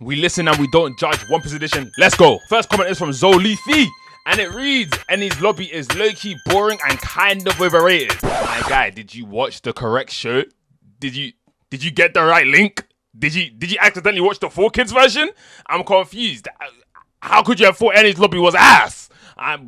We listen and we don't judge. One Piece edition. Let's go. First comment is from Zolifi. And it reads, Eni's lobby is low-key boring and kind of overrated. My guy, did you watch the correct show? Did you get the right link? Did you accidentally watch the 4Kids version? I'm confused. How could you have thought Eni's lobby was ass?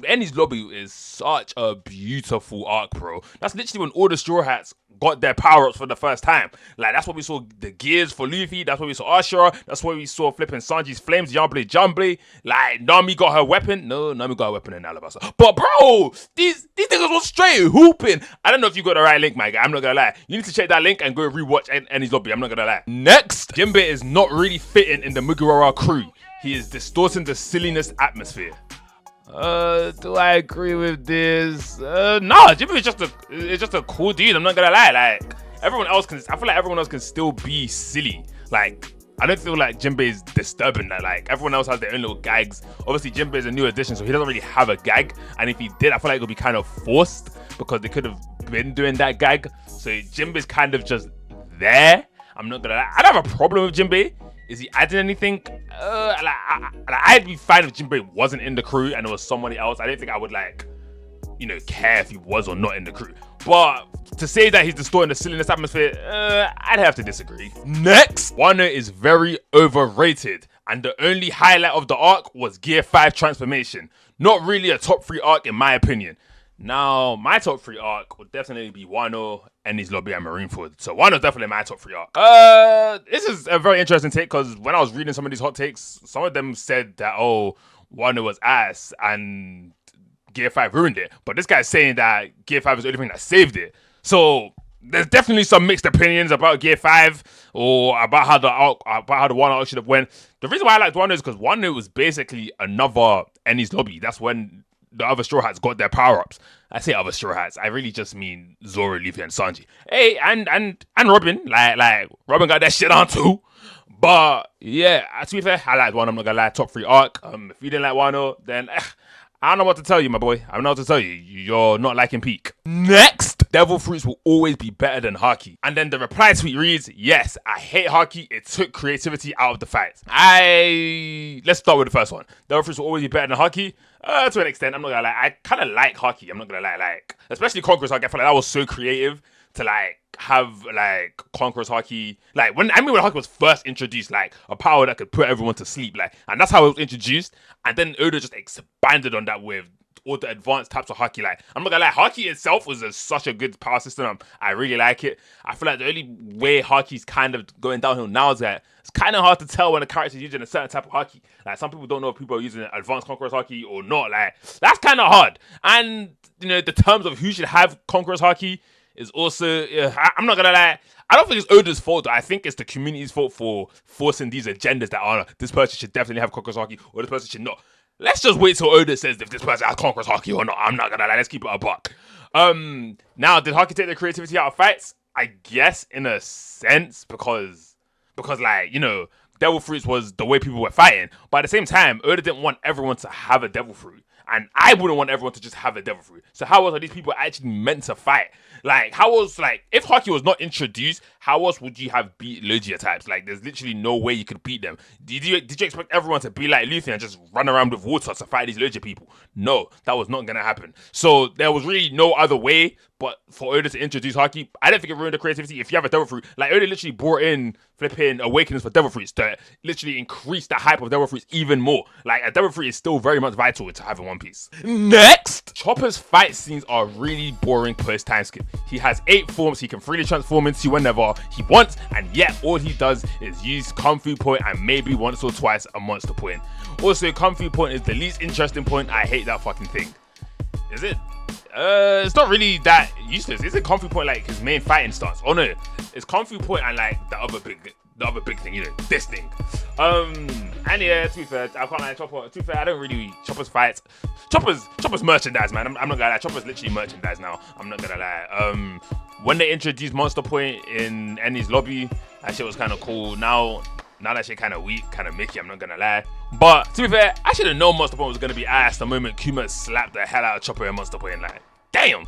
Eni's lobby is such a beautiful arc, bro. That's literally when all the Straw Hats got their power-ups for the first time. Like, that's what we saw the gears for Luffy. That's what we saw Ashura. That's what we saw flipping Sanji's flames, Jumble. Like, Nami got her weapon. No, Nami got her weapon in Alabasta. But, bro, these niggas was straight hooping. I don't know if you got the right link, my guy. I'm not gonna lie. You need to check that link and go rewatch Eni's lobby. I'm not gonna lie. Next, Jinbei is not really fitting in the Mugiwara crew. He is distorting the silliness atmosphere. Do I agree with this? Nah, Jinbei is just a cool dude. I'm not gonna lie. Like, I feel like everyone else can still be silly. Like, I don't feel like Jinbei is disturbing that. Like, everyone else has their own little gags. Obviously, Jinbei is a new addition, so he doesn't really have a gag. And if he did, I feel like it would be kind of forced because they could have been doing that gag. So Jinbei's kind of just there. I'm not gonna lie. I don't have a problem with Jinbei. Is he adding anything? I'd be fine if Jinbei wasn't in the crew and it was somebody else. I don't think I would, like, care if he was or not in the crew. But to say that he's distorting the silliness atmosphere, I'd have to disagree. Next, Wano is very overrated. And the only highlight of the arc was Gear 5 transformation. Not really a top 3 arc in my opinion. Now, my top 3 arc would definitely be Wano, Eni's lobby, and Marineford. So Wano's definitely my top 3 arc. This is a very interesting take because when I was reading some of these hot takes, some of them said that, oh, Wano was ass and Gear 5 ruined it. But this guy's saying that Gear 5 is the only thing that saved it. So there's definitely some mixed opinions about Gear 5 or about how the Wano arc should have went. The reason why I liked Wano is because Wano was basically another Eni's lobby. That's when the other Straw Hats got their power-ups. I say other Straw Hats. I really just mean Zoro, Luffy, and Sanji. Hey, and Robin. Like Robin got that shit on too. But yeah, to be fair, I liked Wano. I'm not gonna lie. Top 3 arc. If you didn't like Wano, then I don't know what to tell you, my boy. I don't know what to tell you. You're not liking Peak. Next, Devil Fruits will always be better than Haki. And then the reply tweet reads, yes, I hate Haki. It took creativity out of the fight. Let's start with the first one. Devil Fruits will always be better than Haki. To an extent, I'm not gonna lie. I kind of like Haki. I'm not gonna lie. Like, especially Conqueror's Haki. I feel like that was so creative to have Conqueror's Haki. Like, when Haki was first introduced, like a power that could put everyone to sleep. Like, and that's how it was introduced. And then Oda just expanded on that with all the advanced types of Haki. Like, I'm not gonna lie, Haki itself was such a good power system. I really like it. I feel like the only way Haki's kind of going downhill now is that it's kind of hard to tell when a character's using a certain type of Haki. Like, some people don't know if people are using advanced Conqueror's Haki or not. Like, that's kind of hard. And, the terms of who should have Conqueror's Haki is also, I'm not gonna lie, I don't think it's Oda's fault. I think it's the community's fault for forcing these agendas that, this person should definitely have Conqueror's Haki or this person should not. Let's just wait till Oda says if this person has Conqueror's Haki or not. I'm not gonna lie, let's keep it a buck. Now, did Haki take the creativity out of fights? I guess in a sense, because Devil Fruits was the way people were fighting. But at the same time, Oda didn't want everyone to have a Devil Fruit. And I wouldn't want everyone to just have a Devil Fruit. So how else are these people actually meant to fight? Like, if Haki was not introduced, how else would you have beat Logia types? Like, there's literally no way you could beat them. Did you expect everyone to be like Luffy and just run around with water to fight these Logia people? No, that was not going to happen. So there was really no other way but for Oda to introduce Haki. I don't think it ruined the creativity. If you have a Devil Fruit, like, Oda literally brought in flipping Awakenings for Devil Fruits to literally increase the hype of Devil Fruits even more. Like, a Devil Fruit is still very much vital to have in One Piece. Next, Chopper's fight scenes are really boring post time skip. He has 8 forms he can freely transform into whenever he wants, and yet all he does is use Kung Fu Point and maybe once or twice a Monster Point. Also, Kung Fu Point is the least interesting point. I hate that fucking thing. Is it? It's not really that useless. Isn't Kung Fu Point like his main fighting stance? Oh no, it's Kung Fu Point and like the other big thing, this thing. And yeah, to be fair, I can't lie, Chopper. To be fair, I don't really Chopper's fights. Chopper's merchandise, man. I'm not gonna lie. Chopper's literally merchandise now. I'm not gonna lie. When they introduced Monster Point in Eni's lobby, that shit was kind of cool. Now that shit kind of weak, kind of Mickey, I'm not gonna lie. But to be fair, I should have known Monster Point was gonna be ass the moment Kuma slapped the hell out of Chopper and Monster Point. Like, damn.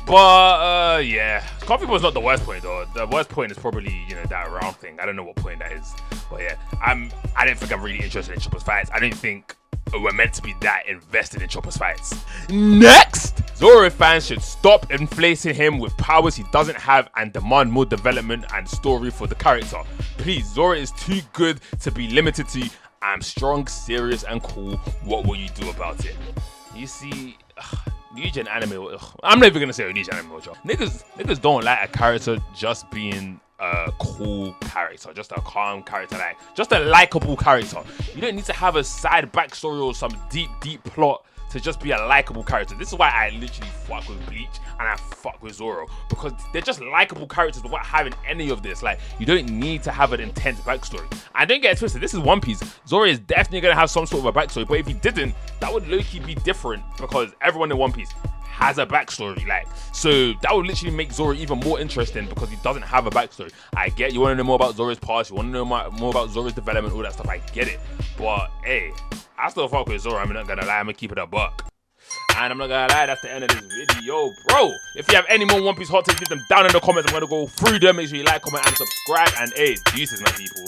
But yeah, coffee was not the worst point though. The worst point is probably, you know, that round thing. I don't know what point that is, but yeah, I don't think I'm really interested in Chopper's fights. I don't think we're meant to be that invested in Chopper's fights. Next, Zoro fans should stop inflating him with powers he doesn't have and demand more development and story for the character. Please, Zoro is too good to be limited to I'm strong, serious, and cool. What will you do about it? You see, Negan anime. I'm not even gonna say Negan anime. Niggas don't like a character just being a cool character, just a calm character, like just a likable character. You don't need to have a side backstory or some deep plot to just be a likable character. This is why I literally fuck with Bleach and I fuck with Zoro, because they're just likable characters without having any of this. Like, you don't need to have an intense backstory. And don't get it twisted, this is One Piece. Zoro is definitely gonna have some sort of a backstory, but if he didn't, that would low-key be different because everyone in One Piece has a backstory, like, so that would literally make Zoro even more interesting because he doesn't have a backstory. I get you want to know more about Zoro's past, you want to know more about Zoro's development, all that stuff, I get it, but hey, I still fuck with Zoro. I'm not gonna lie, I'm gonna keep it a buck. And I'm not gonna lie, that's the end of this video, bro. If you have any more One Piece hot takes, leave them down in the comments. I'm gonna go through them. Make sure you like, comment, and subscribe. And hey, deuces, my people.